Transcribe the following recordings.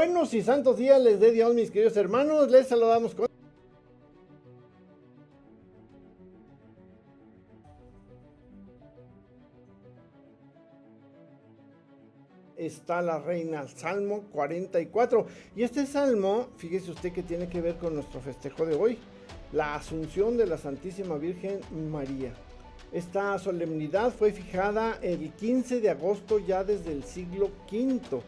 Buenos y santos días les dé Dios, mis queridos hermanos. Les saludamos con... Está la reina, Salmo 44. Y este salmo, fíjese usted que tiene que ver con nuestro festejo de hoy, la Asunción de la Santísima Virgen María. Esta solemnidad fue fijada el 15 de agosto ya desde el siglo V.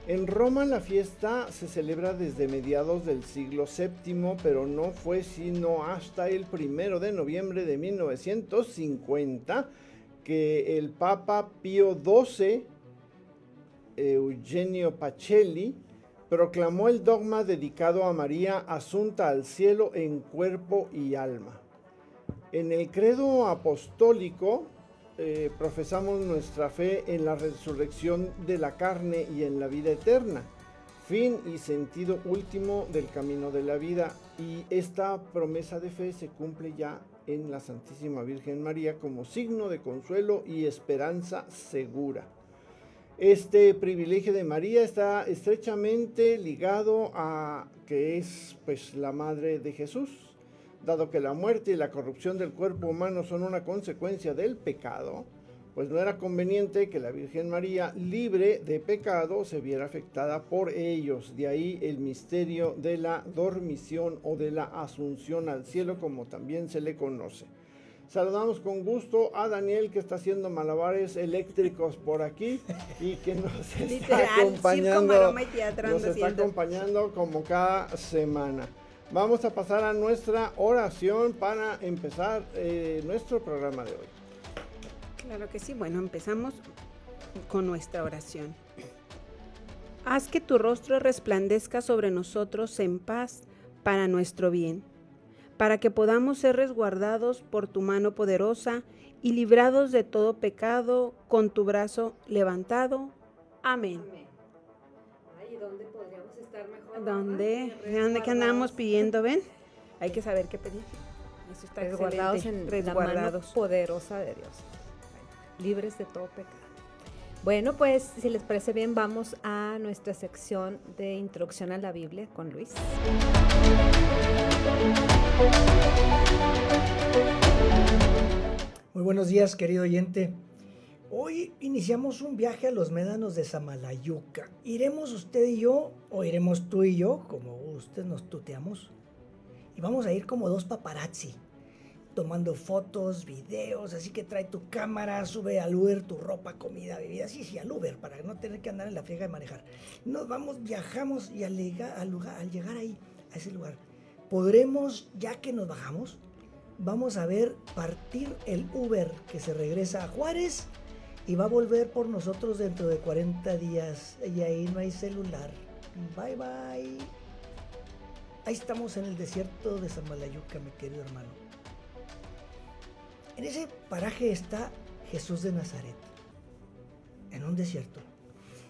En Roma la fiesta se celebra desde mediados del siglo VII, pero no fue sino hasta el 1 de noviembre de 1950 que el Papa Pío XII, Eugenio Pacelli, proclamó el dogma dedicado a María asunta al cielo en cuerpo y alma. En el credo apostólico profesamos nuestra fe en la resurrección de la carne y en la vida eterna, fin y sentido último del camino de la vida, y esta promesa de fe se cumple ya en la Santísima Virgen María como signo de consuelo y esperanza segura. Este privilegio de María está estrechamente ligado a que es pues la madre de Jesús, dado que la muerte y la corrupción del cuerpo humano son una consecuencia del pecado, pues no era conveniente que la Virgen María, libre de pecado, se viera afectada por ellos. De ahí el misterio de la dormición o de la asunción al cielo, como también se le conoce. Saludamos con gusto a Daniel, que está haciendo malabares eléctricos por aquí y que nos está acompañando como cada semana. Vamos a pasar a nuestra oración para empezar nuestro programa de hoy. Claro que sí. Bueno, empezamos con nuestra oración. Haz que tu rostro resplandezca sobre nosotros en paz para nuestro bien, para que podamos ser resguardados por tu mano poderosa y librados de todo pecado con tu brazo levantado. Amén. Ay, ¿dónde podríamos estar mejor? ¿Dónde que andamos pidiendo? ¿Ven? Hay que saber qué pedir. Eso está resguardados excelente. en la mano poderosa de Dios. Bueno, libres de todo pecado. Bueno, pues si les parece bien, vamos a nuestra sección de introducción a la Biblia con Luis. Muy buenos días, querido oyente. Hoy iniciamos un viaje a los médanos de Samalayuca. ¿Iremos usted y yo o iremos tú y yo, como usted nos tuteamos? Y vamos a ir como dos paparazzi, tomando fotos, videos, así que trae tu cámara, sube al Uber tu ropa, comida, bebida, sí, al Uber, para no tener que andar en la friega de manejar. Nos vamos, viajamos y al llegar ahí, a ese lugar, podremos, ya que nos bajamos, vamos a ver partir el Uber que se regresa a Juárez y va a volver por nosotros dentro de 40 días. Y ahí no hay celular. Bye, bye. Ahí estamos en el desierto de Samalayuca, mi querido hermano. En ese paraje está Jesús de Nazaret, en un desierto.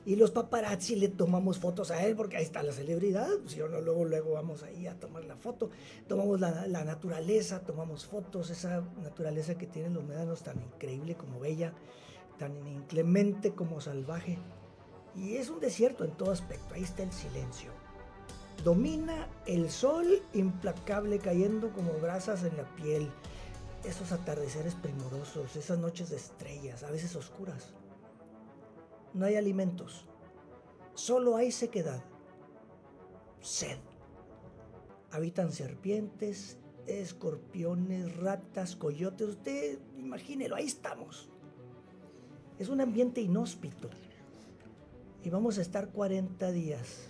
Y los paparazzi le tomamos fotos a él porque ahí está la celebridad. Si o no, luego vamos ahí a tomar la foto. Tomamos la naturaleza, tomamos fotos. Esa naturaleza que tienen los médanos, tan increíble como bella, tan inclemente como salvaje. Y es un desierto en todo aspecto. Ahí está el silencio. Domina el sol implacable cayendo como brasas en la piel. Esos atardeceres primorosos, esas noches de estrellas, a veces oscuras. No hay alimentos, solo hay sequedad, sed. Habitan serpientes, escorpiones, ratas, coyotes. Usted imagínelo, ahí estamos. Es un ambiente inhóspito y vamos a estar 40 días.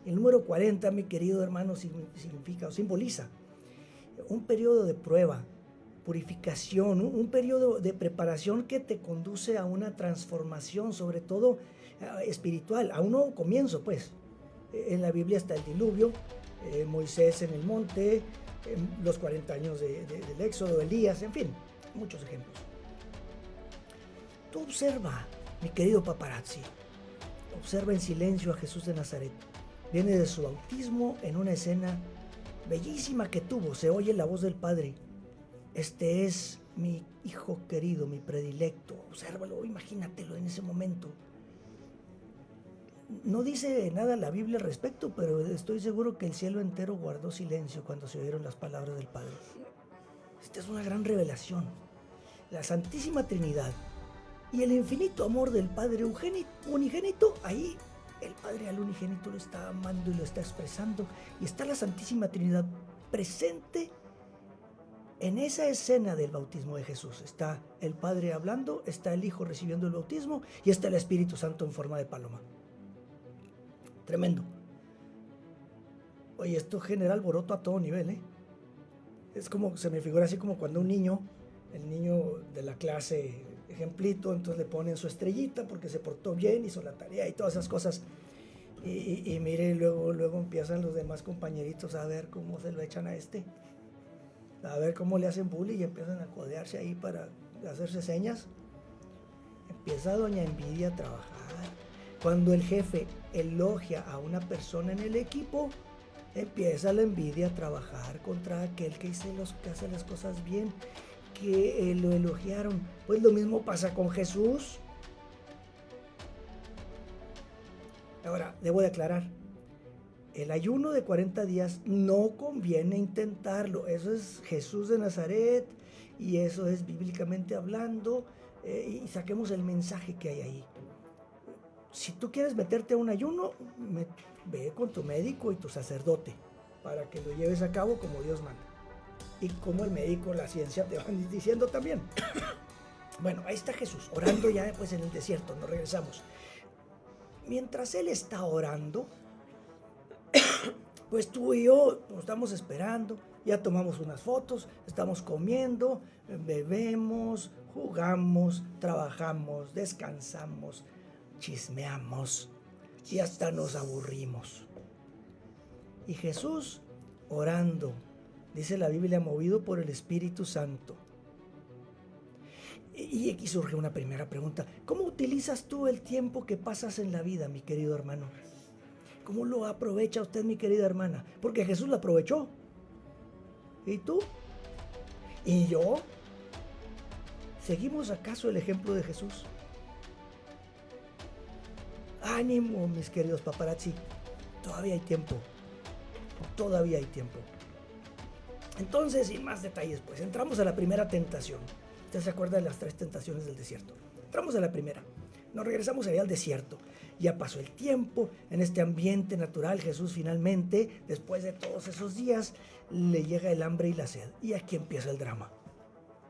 El número 40, mi querido hermano, significa o simboliza un periodo de prueba, purificación, un periodo de preparación que te conduce a una transformación, sobre todo espiritual, a un nuevo comienzo, pues. En la Biblia está el diluvio, Moisés en el monte, los 40 años del Éxodo, Elías, en fin, muchos ejemplos. Tú observa, mi querido paparazzi, observa en silencio a Jesús de Nazaret. Viene de su bautismo en una escena bellísima que tuvo, se oye la voz del Padre. Este es mi hijo querido, mi predilecto. Obsérvalo, imagínatelo en ese momento. No dice nada la Biblia al respecto, pero estoy seguro que el cielo entero guardó silencio cuando se oyeron las palabras del Padre. Esta es una gran revelación. La Santísima Trinidad y el infinito amor del Padre unigénito, ahí el Padre al unigénito lo está amando y lo está expresando. Y está la Santísima Trinidad presente en esa escena del bautismo de Jesús. Está el Padre hablando, está el Hijo recibiendo el bautismo y está el Espíritu Santo en forma de paloma. Tremendo. Oye, esto genera alboroto a todo nivel, ¿eh? Es como, se me figura así como cuando un niño, el niño de la clase ejemplito, entonces le ponen su estrellita porque se portó bien, hizo la tarea y todas esas cosas. Y mire, luego empiezan los demás compañeritos a ver cómo se lo echan a este. A ver cómo le hacen bullying y empiezan a codearse ahí para hacerse señas. Empieza doña Envidia a trabajar. Cuando el jefe elogia a una persona en el equipo, empieza la envidia a trabajar contra aquel que hace las cosas bien, que lo elogiaron. Pues lo mismo pasa con Jesús. Ahora, debo de aclarar, el ayuno de 40 días no conviene intentarlo. Eso es Jesús de Nazaret y eso es bíblicamente hablando, y saquemos el mensaje que hay ahí. Si tú quieres meterte a un ayuno, ve con tu médico y tu sacerdote para que lo lleves a cabo como Dios manda. Y como el médico, la ciencia te van diciendo también. Bueno, ahí está Jesús, orando ya pues en el desierto, nos regresamos. Mientras Él está orando, pues tú y yo pues, estamos esperando, ya tomamos unas fotos, estamos comiendo, bebemos, jugamos, trabajamos, descansamos, chismeamos y hasta nos aburrimos. Y Jesús orando, dice la Biblia, movido por el Espíritu Santo. Y aquí surge una primera pregunta. ¿Cómo utilizas tú el tiempo que pasas en la vida, mi querido hermano? ¿Cómo lo aprovecha usted, mi querida hermana? Porque Jesús lo aprovechó. ¿Y tú? ¿Y yo? ¿Seguimos acaso el ejemplo de Jesús? Ánimo, mis queridos paparazzi. Todavía hay tiempo. Todavía hay tiempo. Entonces, sin más detalles, pues entramos a la primera tentación. ¿Usted se acuerda de las 3 tentaciones del desierto? Entramos a la primera. Nos regresamos allá al desierto. Ya pasó el tiempo, en este ambiente natural, Jesús finalmente, después de todos esos días, le llega el hambre y la sed. Y aquí empieza el drama.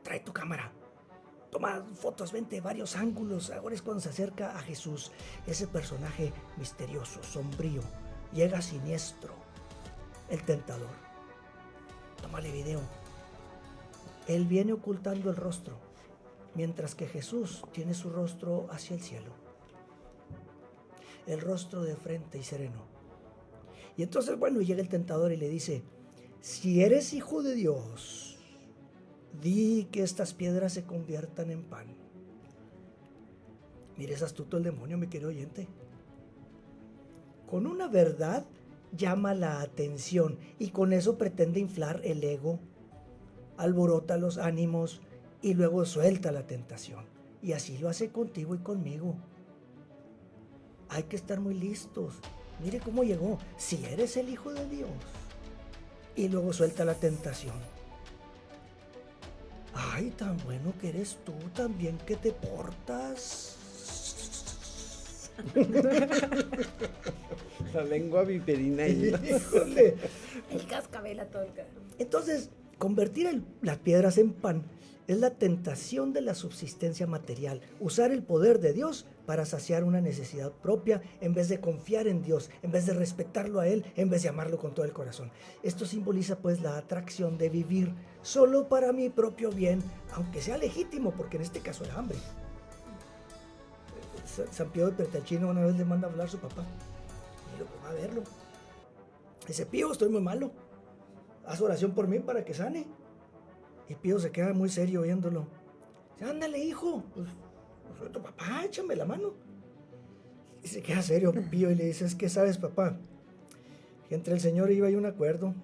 Trae tu cámara. Toma fotos, vente varios ángulos. Ahora es cuando se acerca a Jesús, ese personaje misterioso, sombrío. Llega siniestro, el tentador. Tómale video. Él viene ocultando el rostro, mientras que Jesús tiene su rostro hacia el cielo. El rostro de frente y sereno. Y entonces, bueno, llega el tentador y le dice, si eres hijo de Dios, di que estas piedras se conviertan en pan. Mire, es astuto el demonio, mi querido oyente. Con una verdad llama la atención y con eso pretende inflar el ego, alborota los ánimos y luego suelta la tentación. Y así lo hace contigo y conmigo. Hay que estar muy listos. Mire cómo llegó. Si eres el Hijo de Dios. Y luego suelta la tentación. Ay, tan bueno que eres tú también que te portas. La lengua viperina. Híjole. El cascabel a todo el cara. Entonces, convertir las piedras en pan es la tentación de la subsistencia material. Usar el poder de Dios para saciar una necesidad propia en vez de confiar en Dios, en vez de respetarlo a Él, en vez de amarlo con todo el corazón. Esto simboliza pues la atracción de vivir solo para mi propio bien, aunque sea legítimo, porque en este caso era hambre. San Pío de Pertalchino una vez le manda a hablar a su papá y lo va a verlo. Dice, Pío, estoy muy malo. Haz oración por mí para que sane. Y Pío se queda muy serio viéndolo. Dice, ándale, hijo. Pues soy tu papá, échame la mano. Y se queda serio Pío y le dice, es que sabes, papá, que entre el Señor y yo hay un acuerdo.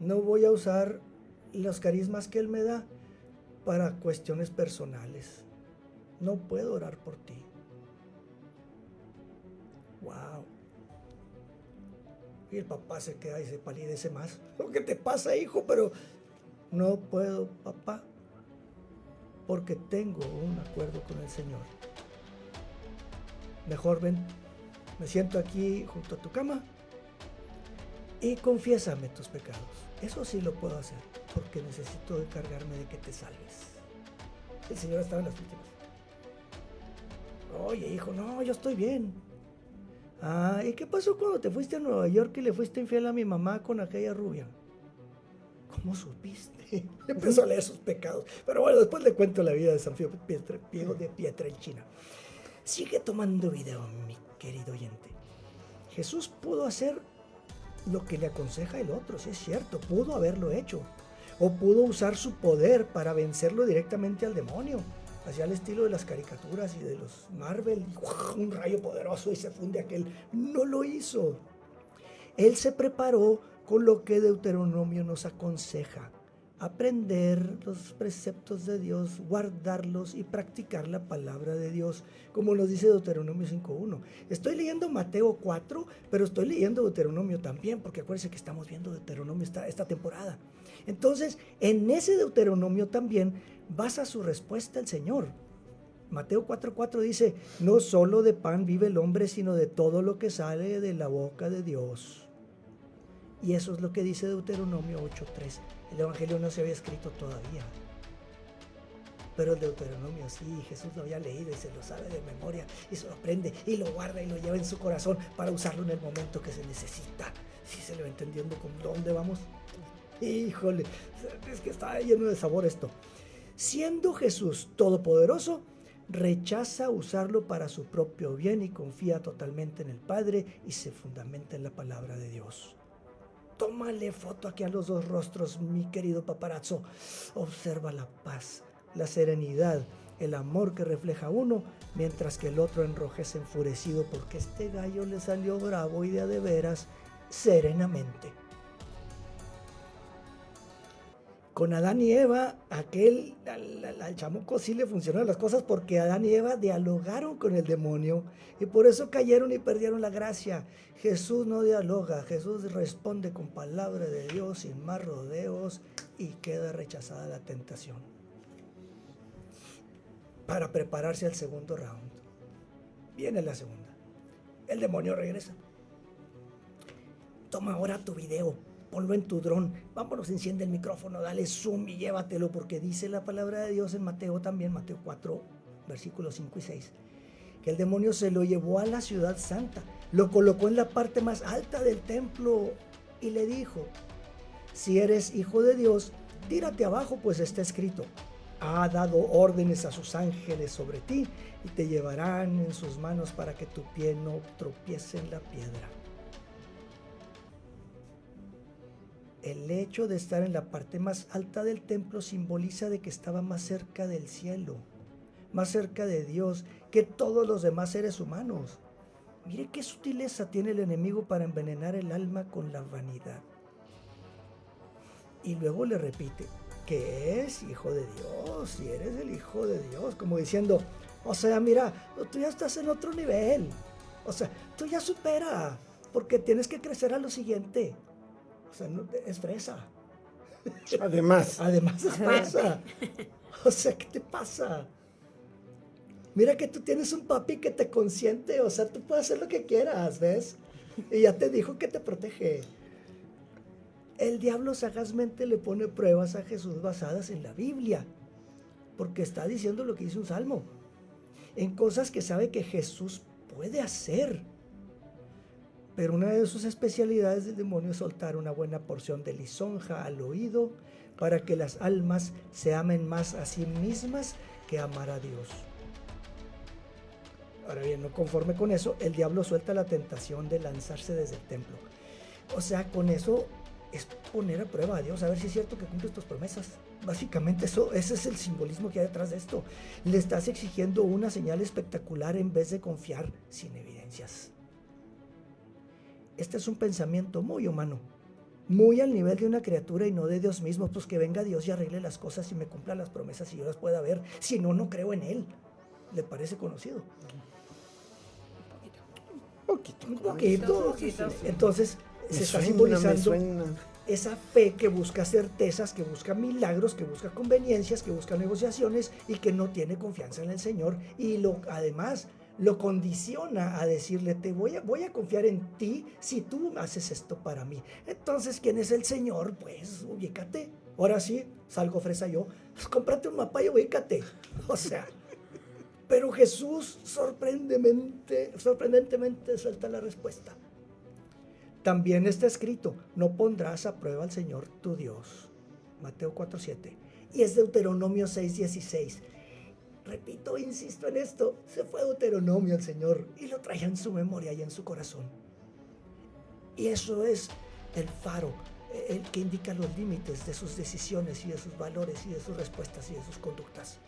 No voy a usar los carismas que Él me da para cuestiones personales. No puedo orar por ti. Wow. Y el papá se queda y se palidece más. ¿Qué te pasa, hijo? Pero no puedo, papá, porque tengo un acuerdo con el Señor. Mejor ven, me siento aquí junto a tu cama y confiésame tus pecados. Eso sí lo puedo hacer, porque necesito encargarme de que te salves. El Señor estaba en las últimas. Oye, hijo, no, yo estoy bien. Ah, ¿y qué pasó cuando te fuiste a Nueva York y le fuiste infiel a mi mamá con aquella rubia? ¿Cómo supiste? Empezó a leer sus pecados. Pero bueno, después le cuento la vida de San Piego de Pietrelcina. Sigue tomando video, mi querido oyente. Jesús pudo hacer lo que le aconseja el otro, sí es cierto, pudo haberlo hecho. O pudo usar su poder para vencerlo directamente al demonio. Hacia el estilo de las caricaturas y de los Marvel, un rayo poderoso y se funde aquel. No lo hizo. Él se preparó con lo que Deuteronomio nos aconseja: aprender los preceptos de Dios, guardarlos y practicar la palabra de Dios, como nos dice Deuteronomio 5.1. Estoy leyendo Mateo 4, pero estoy leyendo Deuteronomio también, porque acuérdense que estamos viendo Deuteronomio esta temporada. Entonces, en ese Deuteronomio también basa su respuesta el Señor. Mateo 4.4 dice: no solo de pan vive el hombre, sino de todo lo que sale de la boca de Dios. Y eso es lo que dice Deuteronomio 8.3. El Evangelio no se había escrito todavía, pero el Deuteronomio sí. Jesús lo había leído y se lo sabe de memoria y se lo aprende y lo guarda y lo lleva en su corazón para usarlo en el momento que se necesita. ¿Sí se le va entendiendo con dónde vamos? Híjole, es que está lleno de sabor esto. Siendo Jesús todopoderoso, rechaza usarlo para su propio bien y confía totalmente en el Padre y se fundamenta en la palabra de Dios. Tómale foto aquí a los dos rostros, mi querido paparazzo. Observa la paz, la serenidad, el amor que refleja uno, mientras que el otro enrojece enfurecido porque este gallo le salió bravo y de a veras, serenamente. Con Adán y Eva, al chamuco sí le funcionaron las cosas porque Adán y Eva dialogaron con el demonio y por eso cayeron y perdieron la gracia. Jesús no dialoga, Jesús responde con palabra de Dios sin más rodeos y queda rechazada la tentación. Para prepararse al segundo round. Viene la segunda. El demonio regresa. Toma ahora tu video. Ponlo en tu dron, vámonos, enciende el micrófono, dale zoom y llévatelo, porque dice la palabra de Dios en Mateo también, Mateo 4, versículos 5 y 6, que el demonio se lo llevó a la ciudad santa, lo colocó en la parte más alta del templo y le dijo: si eres hijo de Dios, tírate abajo, pues está escrito: ha dado órdenes a sus ángeles sobre ti y te llevarán en sus manos para que tu pie no tropiece en la piedra. El hecho de estar en la parte más alta del templo simboliza de que estaba más cerca del cielo, más cerca de Dios que todos los demás seres humanos. Mire qué sutileza tiene el enemigo para envenenar el alma con la vanidad. Y luego le repite que es hijo de Dios, si eres el hijo de Dios, como diciendo, o sea, mira, tú ya estás en otro nivel, o sea, tú ya supera, porque tienes que crecer a lo siguiente. O sea, no, es fresa. Además es fresa. O sea, ¿qué te pasa? Mira que tú tienes un papi que te consiente, o sea, tú puedes hacer lo que quieras, ¿ves? Y ya te dijo que te protege. El diablo sagazmente le pone pruebas a Jesús basadas en la Biblia, porque está diciendo lo que dice un salmo, en cosas que sabe que Jesús puede hacer. Pero una de sus especialidades del demonio es soltar una buena porción de lisonja al oído para que las almas se amen más a sí mismas que amar a Dios. Ahora bien, no conforme con eso, el diablo suelta la tentación de lanzarse desde el templo. O sea, con eso es poner a prueba a Dios, a ver si es cierto que cumples tus promesas. Básicamente ese es el simbolismo que hay detrás de esto. Le estás exigiendo una señal espectacular en vez de confiar sin evidencias. Este es un pensamiento muy humano, muy al nivel de una criatura y no de Dios mismo, pues que venga Dios y arregle las cosas y me cumpla las promesas y yo las pueda ver, si no, no creo en Él. ¿Le parece conocido? Un poquito. Un ¿cómo poquito. poquito, sí. Entonces Me se está suena, simbolizando me suena. esa fe que busca certezas, que busca milagros, que busca conveniencias, que busca negociaciones y que no tiene confianza en el Señor. Y además lo condiciona a decirle, voy a confiar en ti si tú haces esto para mí. Entonces, ¿quién es el Señor? Pues ubícate. Ahora sí, salgo fresa yo. Pues, cómprate un mapa y ubícate. O sea, pero Jesús sorprendentemente suelta la respuesta. También está escrito, no pondrás a prueba al Señor tu Dios. Mateo 4:7. Y es Deuteronomio 6:16. Repito, insisto en esto, se fue Deuteronomio al Señor y lo traía en su memoria y en su corazón. Y eso es el faro, el que indica los límites de sus decisiones y de sus valores y de sus respuestas y de sus conductas.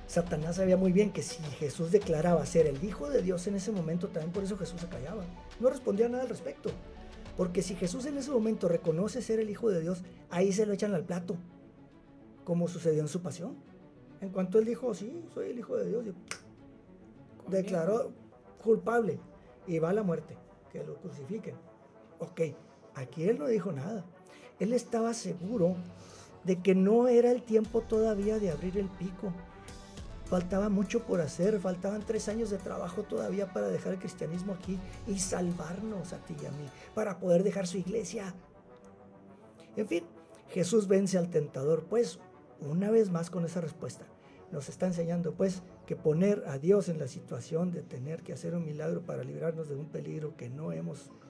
Satanás sabía muy bien que si Jesús declaraba ser el Hijo de Dios en ese momento, también por eso Jesús se callaba. No respondía nada al respecto. Porque si Jesús en ese momento reconoce ser el Hijo de Dios, ahí se lo echan al plato, como sucedió en su pasión. En cuanto él dijo, sí, soy el Hijo de Dios, declaró culpable y va a la muerte, que lo crucifiquen. Ok, aquí él no dijo nada. Él estaba seguro de que no era el tiempo todavía de abrir el pico. Faltaba mucho por hacer, faltaban 3 años de trabajo todavía para dejar el cristianismo aquí y salvarnos a ti y a mí, para poder dejar su iglesia. En fin, Jesús vence al tentador, pues, una vez más con esa respuesta. Nos está enseñando, pues, que poner a Dios en la situación de tener que hacer un milagro para librarnos de un peligro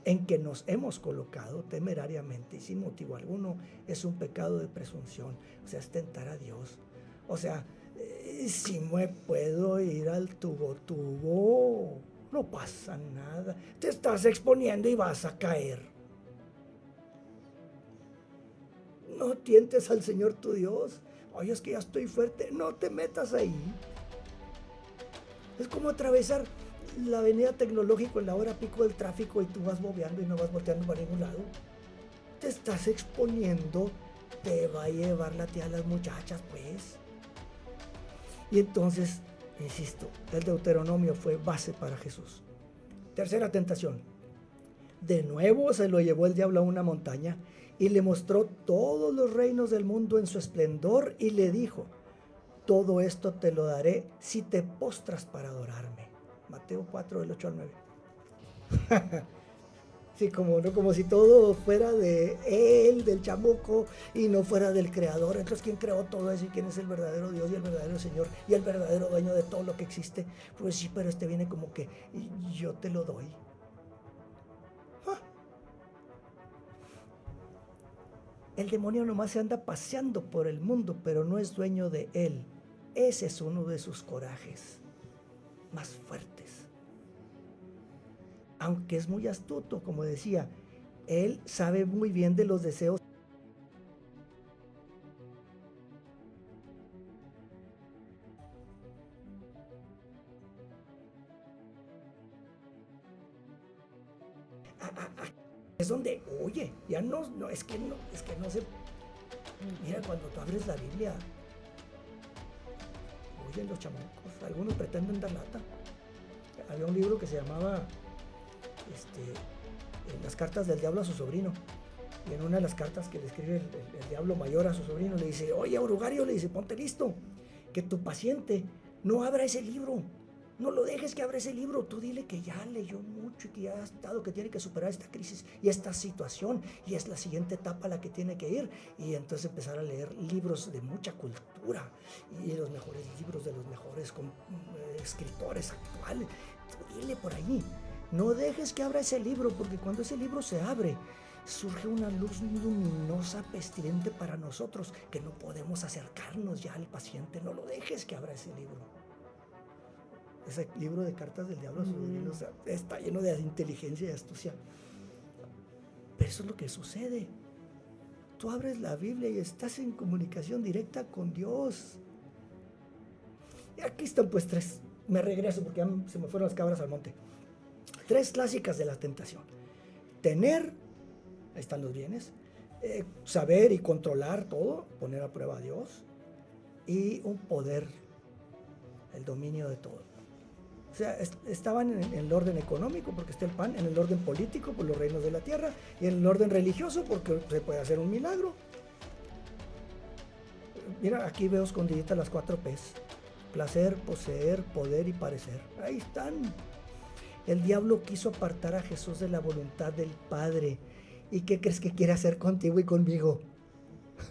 en que nos hemos colocado temerariamente y sin motivo alguno, es un pecado de presunción, o sea, es tentar a Dios. O sea, si me puedo ir al tubo, no pasa nada. Te estás exponiendo y vas a caer. No tientes al Señor tu Dios. Oye, es que ya estoy fuerte. No te metas ahí. Es como atravesar la avenida Tecnológico en la hora pico del tráfico y tú vas bobeando y no vas volteando para ningún lado. Te estás exponiendo. Te va a llevar la tía a las muchachas, pues. Y entonces, insisto, el Deuteronomio fue base para Jesús. Tercera tentación. De nuevo se lo llevó el diablo a una montaña y le mostró todos los reinos del mundo en su esplendor y le dijo, todo esto te lo daré si te postras para adorarme. Mateo 4, del 8 al 9. Sí, como si todo fuera de él, del chamuco, y no fuera del creador. Entonces, ¿quién creó todo eso? ¿Y quién es el verdadero Dios y el verdadero Señor y el verdadero dueño de todo lo que existe? Pues sí, pero este viene como que yo te lo doy. El demonio nomás se anda paseando por el mundo, pero no es dueño de él. Ese es uno de sus corajes más fuertes. Aunque es muy astuto, como decía, él sabe muy bien de los deseos. Es donde, oye, ya no es que no se. Mira, cuando tú abres la Biblia, oye, los chamucos, algunos pretenden dar lata. Había un libro que se llamaba Las cartas del diablo a su sobrino. Y en una de las cartas que le escribe el diablo mayor a su sobrino, le dice, oye, Orugario, le dice, ponte listo, que tu paciente no abra ese libro. No lo dejes que abra ese libro. Tú dile que ya leyó mucho y que ya ha estado, que tiene que superar esta crisis y esta situación. Y es la siguiente etapa a la que tiene que ir. Y entonces empezar a leer libros de mucha cultura. Y los mejores libros de los mejores escritores actuales. Tú dile por ahí. No dejes que abra ese libro, porque cuando ese libro se abre, surge una luz luminosa, pestilente para nosotros, que no podemos acercarnos ya al paciente. No lo dejes que abra ese libro. Ese libro de cartas del diablo o sea, está lleno de inteligencia y astucia. Pero eso es lo que sucede. Tú abres la Biblia y estás en comunicación directa con Dios. Y aquí están pues 3. Me regreso porque ya se me fueron las cabras al monte. 3 clásicas de la tentación. Tener, ahí están los bienes. Saber y controlar todo, poner a prueba a Dios. Y un poder, el dominio de todo. O sea, estaban en el orden económico, porque está el pan, en el orden político, por los reinos de la tierra, y en el orden religioso, porque se puede hacer un milagro. Mira, aquí veo escondiditas las 4 P's. Placer, poseer, poder y parecer. Ahí están. El diablo quiso apartar a Jesús de la voluntad del Padre. ¿Y qué crees que quiere hacer contigo y conmigo?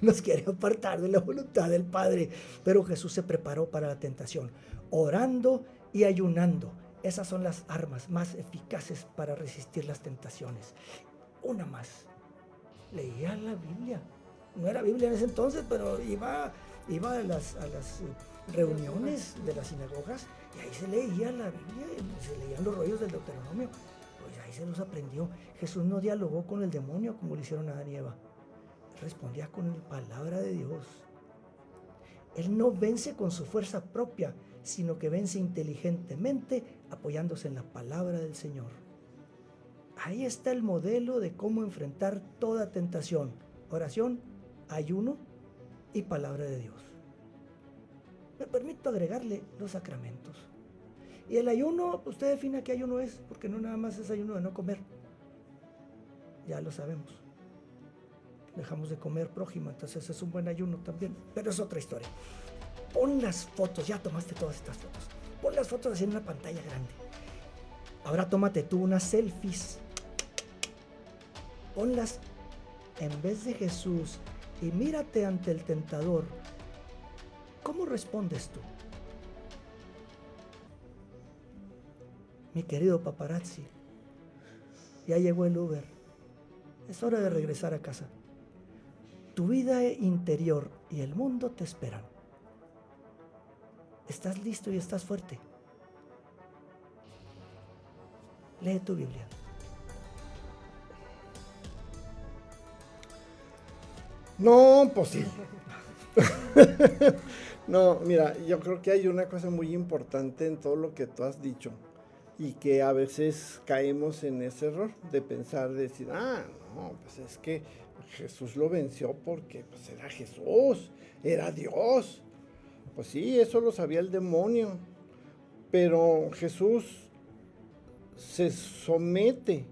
Nos quiere apartar de la voluntad del Padre. Pero Jesús se preparó para la tentación, orando y ayunando. Esas son las armas más eficaces para resistir las tentaciones. Una más. Leía la Biblia. No era Biblia en ese entonces, pero iba a las reuniones de las sinagogas y ahí se leía la Biblia, se leían los rollos del Deuteronomio. Pues ahí se los aprendió. Jesús no dialogó con el demonio como lo hicieron Adán y Eva. Respondía con la palabra de Dios. Él no vence con su fuerza propia, sino que vence inteligentemente apoyándose en la palabra del Señor. Ahí está el modelo de cómo enfrentar toda tentación: oración, ayuno y palabra de Dios. Me permito agregarle los sacramentos. Y el ayuno, usted defina qué ayuno es, porque no nada más es ayuno de no comer. Ya lo sabemos. Dejamos de comer prójima, entonces es un buen ayuno también, pero es otra historia. Pon las fotos, ya tomaste todas estas fotos. Pon las fotos así en una pantalla grande. Ahora tómate tú unas selfies. Ponlas en vez de Jesús y mírate ante el tentador. ¿Cómo respondes tú? Mi querido paparazzi, ya llegó el Uber. Es hora de regresar a casa. Tu vida interior y el mundo te esperan. ¿Estás listo y estás fuerte? Lee tu Biblia. No, pues sí. No, mira, yo creo que hay una cosa muy importante en todo lo que tú has dicho y que a veces caemos en ese error de pensar, de decir, no, pues es que Jesús lo venció porque pues era Jesús, era Dios. Pues sí, eso lo sabía el demonio, pero Jesús se somete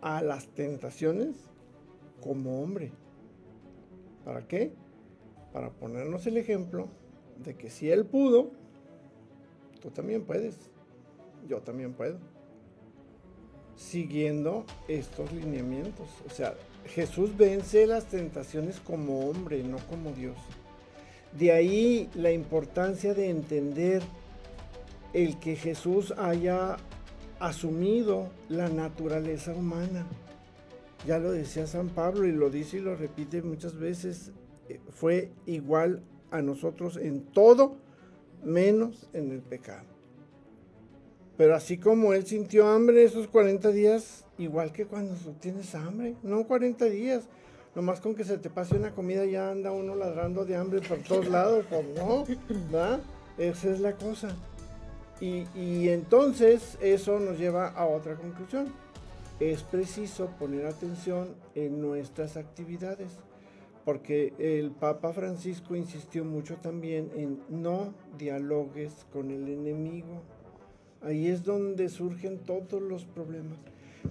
a las tentaciones como hombre. ¿Para qué? Para ponernos el ejemplo de que si Él pudo, tú también puedes, yo también puedo, siguiendo estos lineamientos. O sea, Jesús vence las tentaciones como hombre, no como Dios. De ahí la importancia de entender el que Jesús haya asumido la naturaleza humana. Ya lo decía San Pablo y lo dice y lo repite muchas veces, fue igual a nosotros en todo, menos en el pecado. Pero así como Él sintió hambre esos 40 días, igual que cuando tú tienes hambre, no 40 días, nomás con que se te pase una comida ya anda uno ladrando de hambre por todos lados, pues no, ¿verdad? Esa es la cosa. Y entonces eso nos lleva a otra conclusión. Es preciso poner atención en nuestras actividades, porque el Papa Francisco insistió mucho también en no dialogues con el enemigo. Ahí es donde surgen todos los problemas.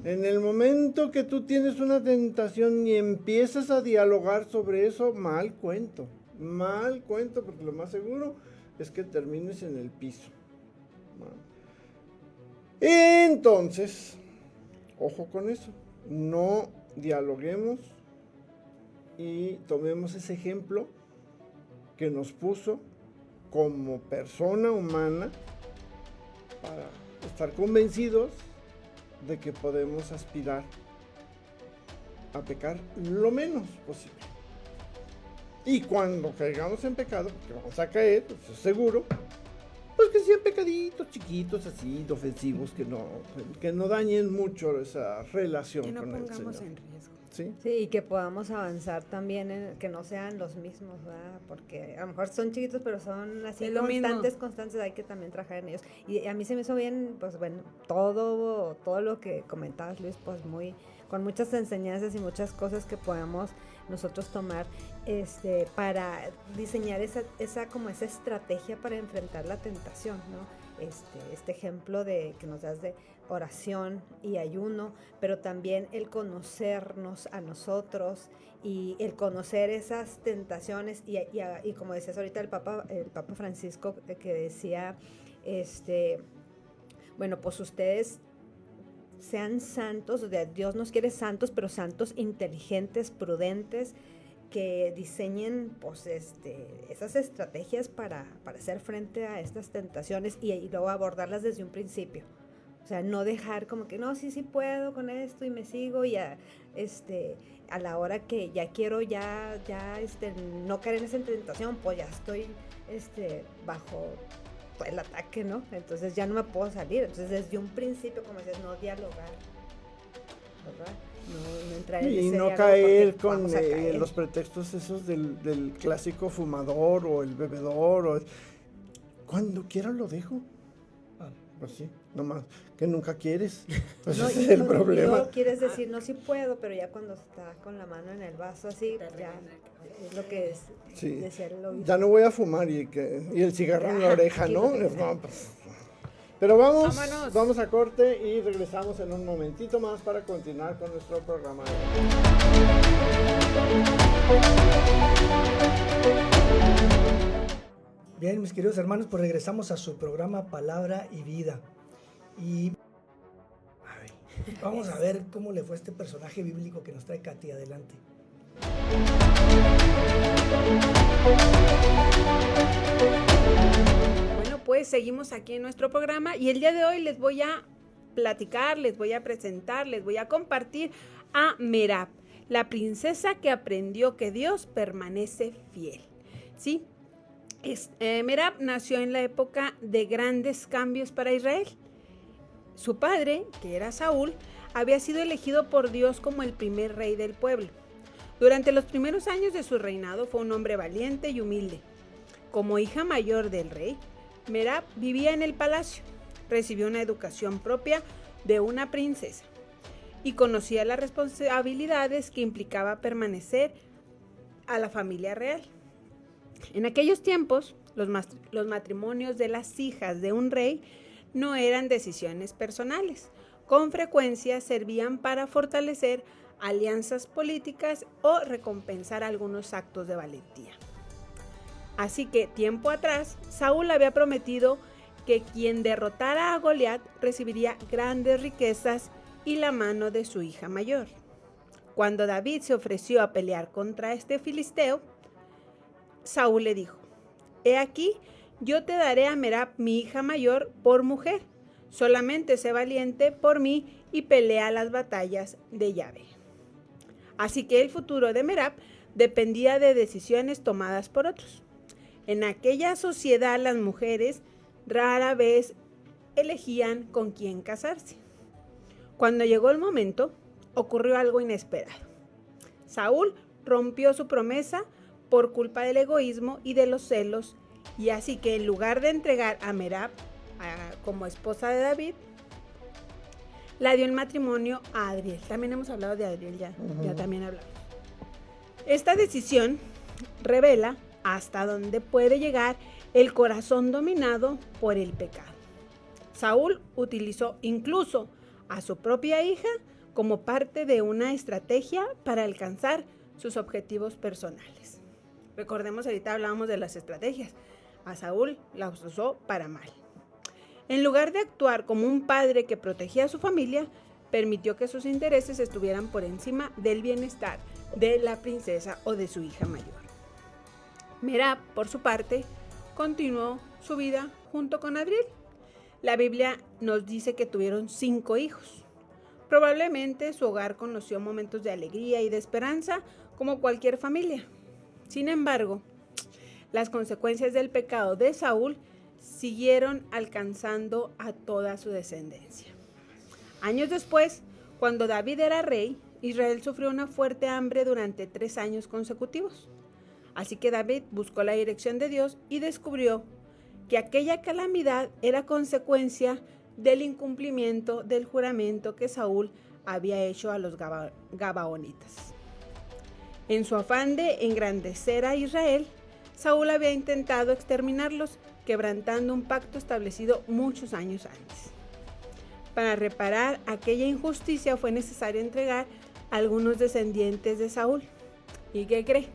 En el momento que tú tienes una tentación y empiezas a dialogar sobre eso, mal cuento, porque lo más seguro es que termines en el piso. Entonces, ojo con eso, no dialoguemos y tomemos ese ejemplo que nos puso como persona humana para estar convencidos de que podemos aspirar a pecar lo menos posible. Y cuando caigamos en pecado, porque vamos a caer, pues es seguro, pues que sean pecaditos chiquitos así, inofensivos, que no dañen mucho esa relación con el Señor. Que no pongamos en riesgo. ¿Sí? Sí, y que podamos avanzar también, que no sean los mismos, ¿verdad? Porque a lo mejor son chiquitos, pero son así constantes, hay que también trabajar en ellos. Y a mí se me hizo bien, pues bueno, todo lo que comentabas, Luis, pues con muchas enseñanzas y muchas cosas que podamos nosotros tomar para diseñar esa estrategia para enfrentar la tentación, ¿no? este ejemplo que nos das de oración y ayuno, pero también el conocernos a nosotros y el conocer esas tentaciones y como decías ahorita el Papa Francisco, que decía, bueno, pues ustedes sean santos, o sea, Dios nos quiere santos, pero santos inteligentes, prudentes, que diseñen pues esas estrategias para hacer frente a estas tentaciones y luego abordarlas desde un principio. O sea, no dejar como que no, sí puedo con esto y me sigo y a la hora que ya quiero no caer en esa tentación, pues ya estoy bajo el ataque, ¿no? Entonces ya no me puedo salir. Entonces desde un principio, como dices, no dialogar, ¿verdad? No entrar en ese y no caer con los pretextos esos del clásico fumador o el bebedor. Cuando quiera lo dejo. Pues sí, nomás que nunca quieres. Pues no, ese es el problema. No quieres decir, no, sí puedo, pero ya cuando está con la mano en el vaso así, ya es lo que es. Sí. Ya no voy a fumar y el cigarro en la oreja, ¿no? Pero vamos a corte y regresamos en un momentito más para continuar con nuestro programa. Bien, mis queridos hermanos, pues regresamos a su programa Palabra y Vida. Y vamos a ver cómo le fue a este personaje bíblico que nos trae Katy. Adelante. Bueno, pues seguimos aquí en nuestro programa y el día de hoy les voy a platicar, les voy a presentar, les voy a compartir a Merab, la princesa que aprendió que Dios permanece fiel. ¿Sí? Merab nació en la época de grandes cambios para Israel. Su padre, que era Saúl, había sido elegido por Dios como el primer rey del pueblo. Durante los primeros años de su reinado fue un hombre valiente y humilde. Como hija mayor del rey, Merab vivía en el palacio, recibió una educación propia de una princesa y conocía las responsabilidades que implicaba permanecer a la familia real. En aquellos tiempos, los matrimonios de las hijas de un rey no eran decisiones personales. Con frecuencia servían para fortalecer alianzas políticas o recompensar algunos actos de valentía. Así que, tiempo atrás, Saúl había prometido que quien derrotara a Goliat recibiría grandes riquezas y la mano de su hija mayor. Cuando David se ofreció a pelear contra este filisteo, Saúl le dijo: «He aquí, yo te daré a Merab, mi hija mayor, por mujer. Solamente sé valiente por mí y pelea las batallas de Yahvé». Así que el futuro de Merab dependía de decisiones tomadas por otros. En aquella sociedad las mujeres rara vez elegían con quién casarse. Cuando llegó el momento, ocurrió algo inesperado. Saúl rompió su promesa por culpa del egoísmo y de los celos, y así que en lugar de entregar a Merab como esposa de David, la dio en matrimonio a Adriel. También hemos hablado de Adriel, ya también hablamos. Esta decisión revela hasta dónde puede llegar el corazón dominado por el pecado. Saúl utilizó incluso a su propia hija como parte de una estrategia para alcanzar sus objetivos personales. Recordemos, ahorita hablábamos de las estrategias. A Saúl la usó para mal. En lugar de actuar como un padre que protegía a su familia, permitió que sus intereses estuvieran por encima del bienestar de la princesa o de su hija mayor. Merab, por su parte, continuó su vida junto con Adriel. La Biblia nos dice que tuvieron 5 hijos. Probablemente su hogar conoció momentos de alegría y de esperanza como cualquier familia. Sin embargo, las consecuencias del pecado de Saúl siguieron alcanzando a toda su descendencia. Años después, cuando David era rey, Israel sufrió una fuerte hambre durante 3 años consecutivos. Así que David buscó la dirección de Dios y descubrió que aquella calamidad era consecuencia del incumplimiento del juramento que Saúl había hecho a los gabaonitas. En su afán de engrandecer a Israel, Saúl había intentado exterminarlos, quebrantando un pacto establecido muchos años antes. Para reparar aquella injusticia fue necesario entregar a algunos descendientes de Saúl. ¿Y qué cree?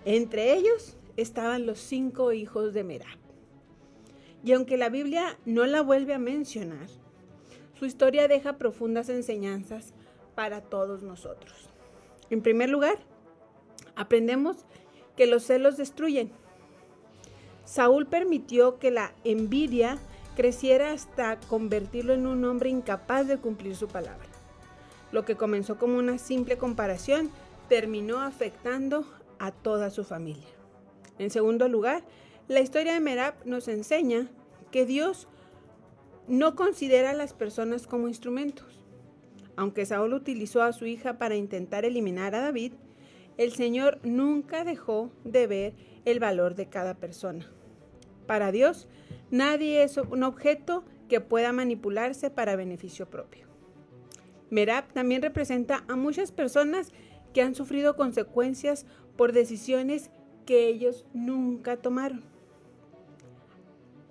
Entre ellos estaban los 5 hijos de Merab. Y aunque la Biblia no la vuelve a mencionar, su historia deja profundas enseñanzas para todos nosotros. En primer lugar, aprendemos que los celos destruyen. Saúl permitió que la envidia creciera hasta convertirlo en un hombre incapaz de cumplir su palabra. Lo que comenzó como una simple comparación terminó afectando a toda su familia. En segundo lugar, la historia de Merab nos enseña que Dios no considera a las personas como instrumentos. Aunque Saúl utilizó a su hija para intentar eliminar a David, el Señor nunca dejó de ver el valor de cada persona. Para Dios, nadie es un objeto que pueda manipularse para beneficio propio. Merab también representa a muchas personas que han sufrido consecuencias por decisiones que ellos nunca tomaron.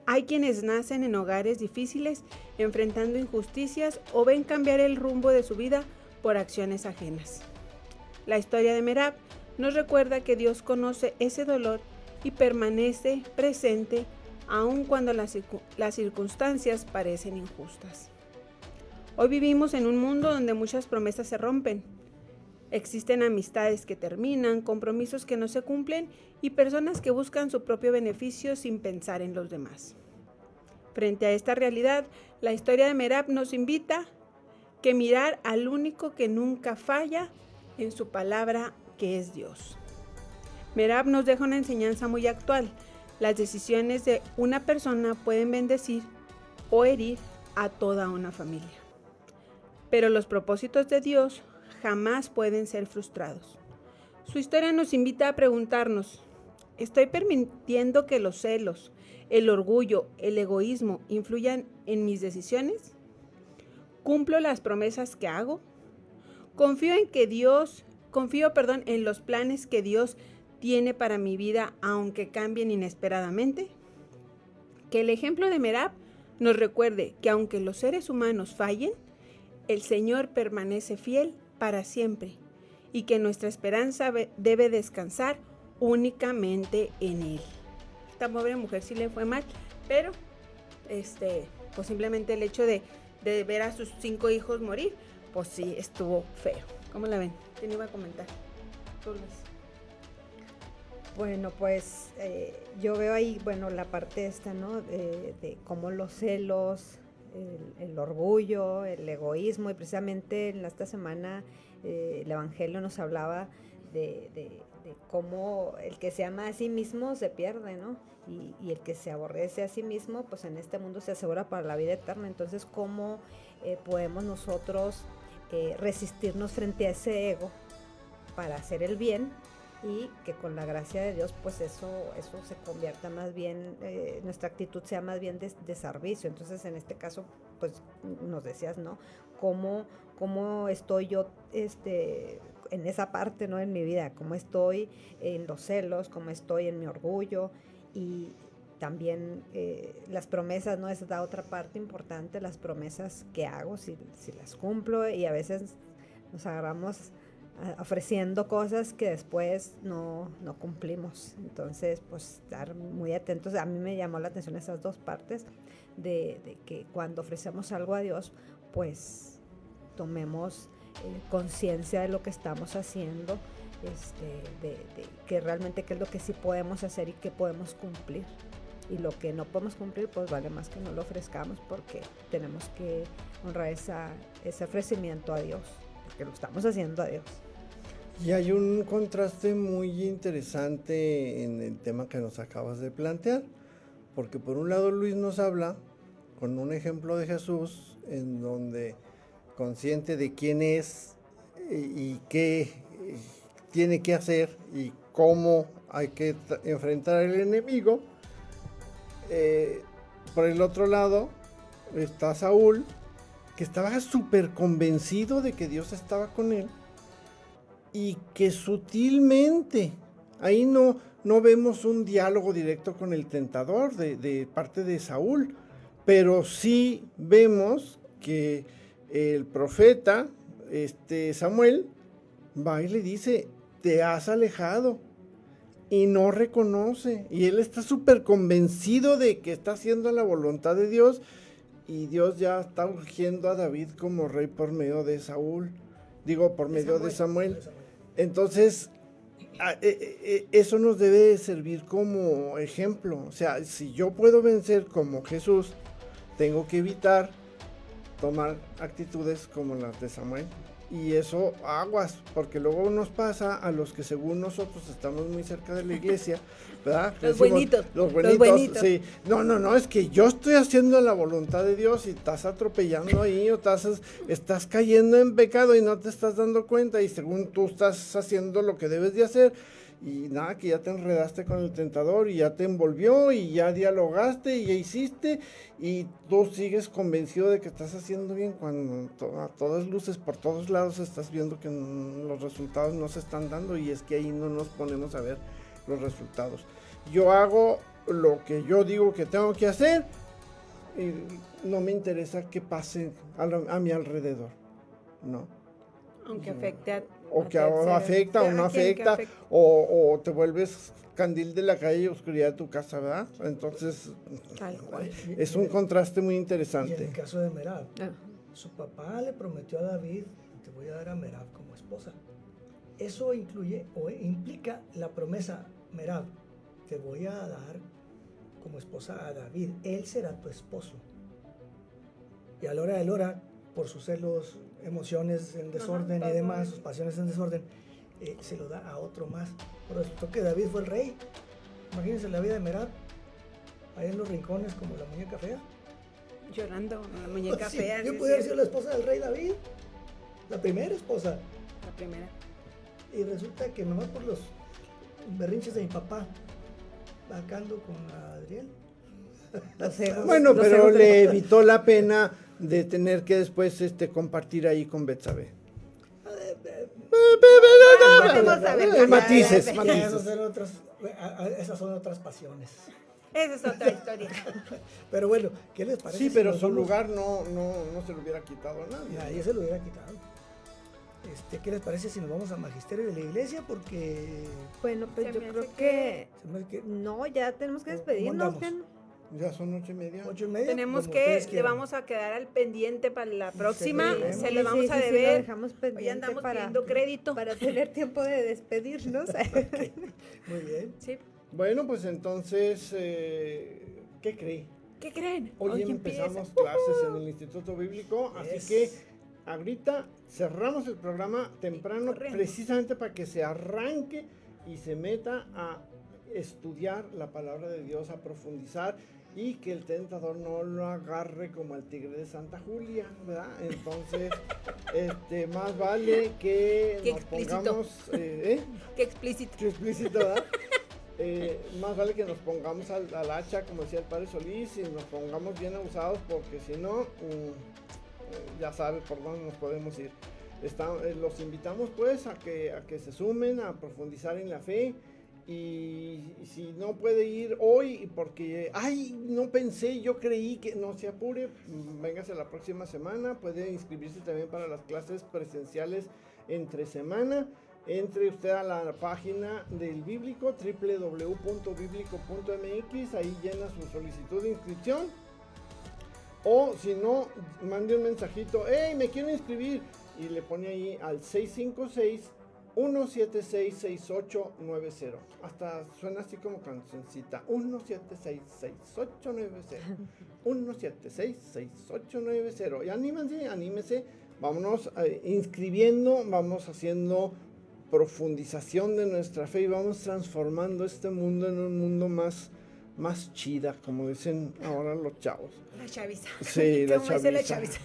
Hay quienes nacen en hogares difíciles, enfrentando injusticias o ven cambiar el rumbo de su vida por acciones ajenas. La historia de Merab nos recuerda que Dios conoce ese dolor y permanece presente aun cuando las circunstancias parecen injustas. Hoy vivimos en un mundo donde muchas promesas se rompen. Existen amistades que terminan, compromisos que no se cumplen y personas que buscan su propio beneficio sin pensar en los demás. Frente a esta realidad, la historia de Merab nos invita a mirar al único que nunca falla en su palabra, que es Dios. Merab nos deja una enseñanza muy actual. Las decisiones de una persona pueden bendecir o herir a toda una familia. Pero los propósitos de Dios jamás pueden ser frustrados. Su historia nos invita a preguntarnos: ¿estoy permitiendo que los celos, el orgullo, el egoísmo influyan en mis decisiones? ¿Cumplo las promesas que hago? ¿Confío en los planes que Dios tiene para mi vida, aunque cambien inesperadamente? Que el ejemplo de Merab nos recuerde que aunque los seres humanos fallen, el Señor permanece fiel para siempre y que nuestra esperanza debe descansar únicamente en Él. Esta pobre mujer sí le fue mal, pero pues simplemente el hecho de ver a sus 5 hijos morir, pues sí estuvo feo. ¿Cómo la ven? ¿Quién iba a comentar? Tú, Luis. Bueno, pues yo veo ahí, la parte esta, ¿no? De cómo los celos, el orgullo, el egoísmo, y precisamente en esta semana el Evangelio nos hablaba de cómo el que se ama a sí mismo se pierde, ¿no? Y el que se aborrece a sí mismo, pues en este mundo se asegura para la vida eterna. Entonces, ¿cómo podemos nosotros resistirnos frente a ese ego para hacer el bien? Y que con la gracia de Dios, pues eso se convierta más bien, nuestra actitud sea más bien de servicio. Entonces, en este caso, pues nos decías, ¿no? ¿Cómo estoy yo en esa parte, ¿no? En mi vida, cómo estoy en los celos, cómo estoy en mi orgullo, y también las promesas, ¿no? Esa es la otra parte importante, las promesas que hago, si las cumplo, y a veces nos agarramos ofreciendo cosas que después no cumplimos. Entonces, pues estar muy atentos. A mí me llamó la atención esas dos partes de que cuando ofrecemos algo a Dios, pues tomemos conciencia de lo que estamos haciendo, de que realmente qué es lo que sí podemos hacer y qué podemos cumplir. Y lo que no podemos cumplir, pues vale más que no lo ofrezcamos, porque tenemos que honrar ese ofrecimiento a Dios, porque lo estamos haciendo a Dios. Y hay un contraste muy interesante en el tema que nos acabas de plantear, porque por un lado Luis nos habla con un ejemplo de Jesús, en donde consciente de quién es y qué tiene que hacer y cómo hay que enfrentar al enemigo, por el otro lado está Saúl, que estaba súper convencido de que Dios estaba con él, y que sutilmente, ahí no no vemos un diálogo directo con el tentador de parte de Saúl, pero sí vemos que el profeta Samuel va y le dice, te has alejado, y no reconoce, y él está súper convencido de que está haciendo la voluntad de Dios, y Dios ya está ungiendo a David como rey por medio de por medio de Samuel. Entonces, eso nos debe servir como ejemplo. O sea, si yo puedo vencer como Jesús, tengo que evitar tomar actitudes como las de Samuel. Y eso, aguas, porque luego nos pasa a los que según nosotros estamos muy cerca de la iglesia, ¿verdad? Los buenitos. Sí. No, es que yo estoy haciendo la voluntad de Dios y estás atropellando ahí o estás cayendo en pecado y no te estás dando cuenta y según tú estás haciendo lo que debes de hacer y nada, que ya te enredaste con el tentador y ya te envolvió y ya dialogaste y ya hiciste y tú sigues convencido de que estás haciendo bien cuando a todas luces, por todos lados estás viendo que los resultados no se están dando y es que ahí no nos ponemos a ver los resultados. Yo hago lo que yo digo que tengo que hacer y no me interesa que pase a mi alrededor, ¿no? Aunque afecte a... O que afecta o no afecta, o te vuelves candil de la calle y oscuridad de tu casa, ¿verdad? Entonces, tal cual. Es un contraste muy interesante. Y en el caso de Merab, su papá le prometió a David, te voy a dar a Merab como esposa. Eso incluye o implica la promesa, Merab, te voy a dar como esposa a David, él será tu esposo. Y a la hora de la hora, por sus celos, emociones en desorden y demás, sus pasiones en desorden, se lo da a otro más. Pero resultó que David fue el rey. Imagínense la vida de Merab, ahí en los rincones como la muñeca fea. Llorando, la muñeca fea. Yo pudiera ser la esposa del rey David, la primera esposa. La primera. Y resulta que nomás por los berrinches de mi papá, vacando con Adriel. Bueno, pero le evitó la pena de tener que después compartir ahí con Betsabé. Matices. Esas son otras pasiones. Esa es otra historia. Pero bueno, ¿qué les parece? Sí, pero su lugar no se lo hubiera quitado a nadie. Nadie se lo hubiera quitado. ¿Qué les parece si nos vamos al magisterio de la iglesia? Porque... Bueno, pues yo creo que... No, ya tenemos que despedirnos. Ya son 8:30. 8:30. Tenemos que, le vamos a quedar al pendiente para la próxima. Se le vamos a deber. Lo dejamos pendiente. Hoy andamos pidiendo crédito. Para tener tiempo de despedirnos. Okay. Muy bien. Sí. Bueno, pues entonces, ¿qué creen? ¿Qué creen? Hoy empezamos clases en el Instituto Bíblico, así que ahorita cerramos el programa temprano precisamente para que se arranque y se meta a estudiar la palabra de Dios, a profundizar y que el tentador no lo agarre como el tigre de Santa Julia, ¿verdad? Entonces, más vale que Qué nos explícito. pongamos... Qué explícito. Qué explícito, ¿verdad? Más vale que nos pongamos al hacha, como decía el padre Solís, y nos pongamos bien abusados, porque si no, ya sabes por dónde nos podemos ir. Los invitamos pues a que se sumen a profundizar en la fe. Y si no puede ir hoy porque, no pensé, yo creí que no se apure, véngase la próxima semana, puede inscribirse también para las clases presenciales entre semana. Entre usted a la página del Bíblico, www.biblico.mx, ahí llena su solicitud de inscripción. O si no, mande un mensajito, me quiero inscribir, y le pone ahí al 656-176-6890. Hasta suena así como cancioncita. 176-6890. 176-6890. Y anímense. Vámonos inscribiendo, vamos haciendo profundización de nuestra fe y vamos transformando este mundo en un mundo más chida, como dicen ahora los chavos. La chaviza. Sí, la chaviza.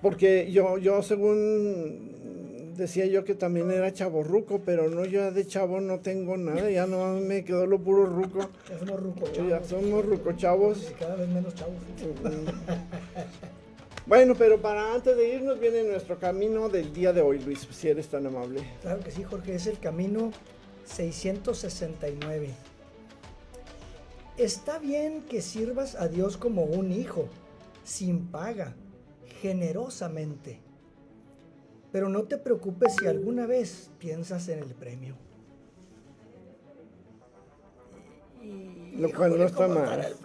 Porque yo según decía yo que también era chavorruco, pero no, yo de chavo no tengo nada, ya no me quedó lo puro ruco. Ya somos rucos chavos. Ya somos ruco chavos. Y cada vez menos chavos. Bueno, pero para antes de irnos viene nuestro camino del día de hoy, Luis, si eres tan amable. Claro que sí, Jorge, es el camino 669. Está bien que sirvas a Dios como un hijo, sin paga, generosamente. Pero no te preocupes si alguna vez piensas en el premio. Lo cual no está mal.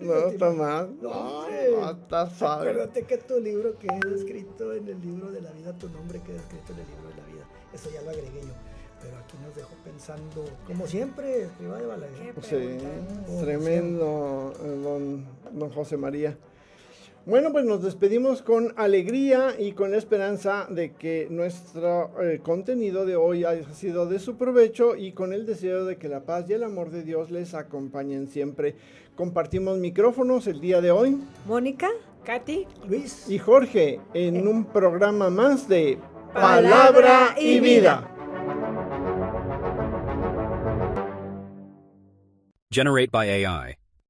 No está mal. No, está suave. Acuérdate que tu libro queda escrito en el libro de la vida, tu nombre queda escrito en el libro de la vida. Eso ya lo agregué yo. Pero aquí nos dejó pensando, como siempre, Escribá de Balaguer. Sí, tremendo, don José María. Bueno, pues nos despedimos con alegría y con la esperanza de que nuestro contenido de hoy haya sido de su provecho y con el deseo de que la paz y el amor de Dios les acompañen siempre. Compartimos micrófonos el día de hoy. Mónica, Katy, Luis y Jorge en un programa más de Palabra y Vida. Generate by AI.